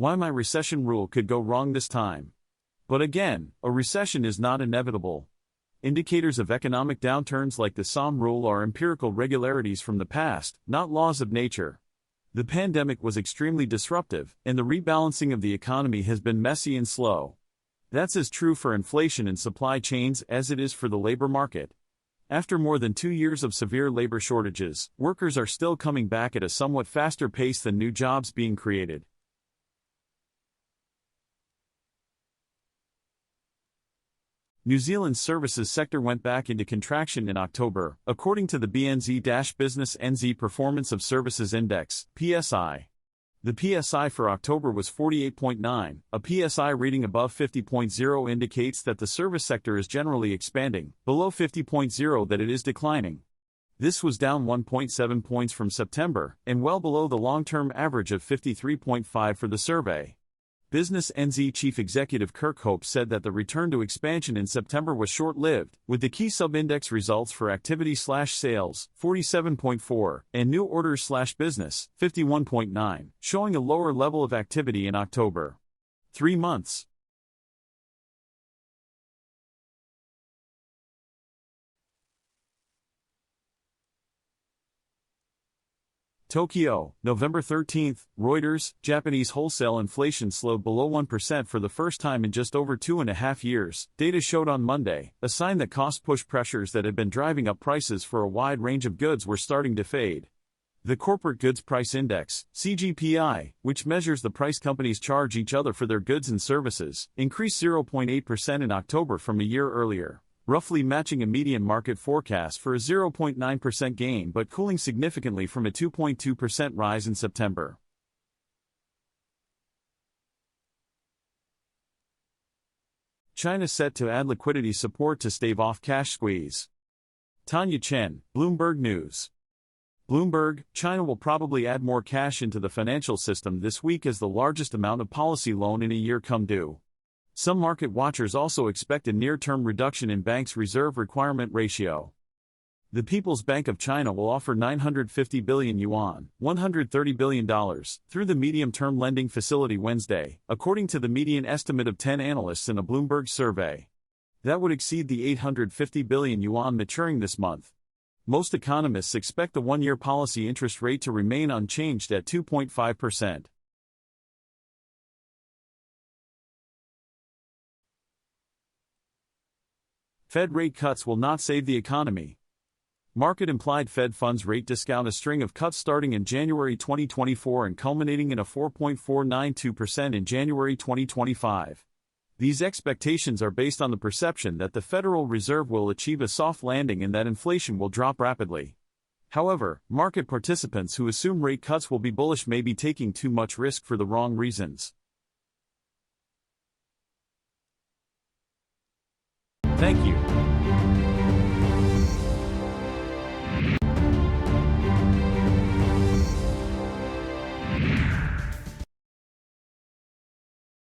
Why my recession rule could go wrong this time. But again, a recession is not inevitable. Indicators of economic downturns like the SOM rule are empirical regularities from the past, not laws of nature. The pandemic was extremely disruptive, and the rebalancing of the economy has been messy and slow. That's as true for inflation and supply chains as it is for the labor market. After more than 2 years of severe labor shortages, workers are still coming back at a somewhat faster pace than new jobs being created. New Zealand's services sector went back into contraction in October, according to the BNZ-Business NZ Performance of Services Index, PSI. The PSI for October was 48.9, a PSI reading above 50.0 indicates that the service sector is generally expanding, below 50.0 that it is declining. This was down 1.7 points from September, and well below the long-term average of 53.5 for the survey. Business NZ Chief Executive Kirk Hope said that the return to expansion in September was short-lived, with the key sub-index results for activity/sales, 47.4, and new orders/business, 51.9, showing a lower level of activity in October. 3 months. Tokyo, November 13, Reuters, Japanese wholesale inflation slowed below 1% for the first time in just over 2.5 years, data showed on Monday, a sign that cost-push pressures that had been driving up prices for a wide range of goods were starting to fade. The Corporate Goods Price Index, CGPI, which measures the price companies charge each other for their goods and services, increased 0.8% in October from a year earlier, roughly matching a median market forecast for a 0.9% gain but cooling significantly from a 2.2% rise in September. China set to add liquidity support to stave off cash squeeze. Tanya Chen, Bloomberg News. Bloomberg, China will probably add more cash into the financial system this week as the largest amount of policy loan in a year come due. Some market watchers also expect a near-term reduction in bank's reserve requirement ratio. The People's Bank of China will offer 950 billion yuan, $130 billion, through the medium-term lending facility Wednesday, according to the median estimate of 10 analysts in a Bloomberg survey. That would exceed the 850 billion yuan maturing this month. Most economists expect the one-year policy interest rate to remain unchanged at 2.5%. Fed rate cuts will not save the economy. Market-implied Fed funds rate discount a string of cuts starting in January 2024 and culminating in a 4.492% in January 2025. These expectations are based on the perception that the Federal Reserve will achieve a soft landing and that inflation will drop rapidly. However, market participants who assume rate cuts will be bullish may be taking too much risk for the wrong reasons. Thank you.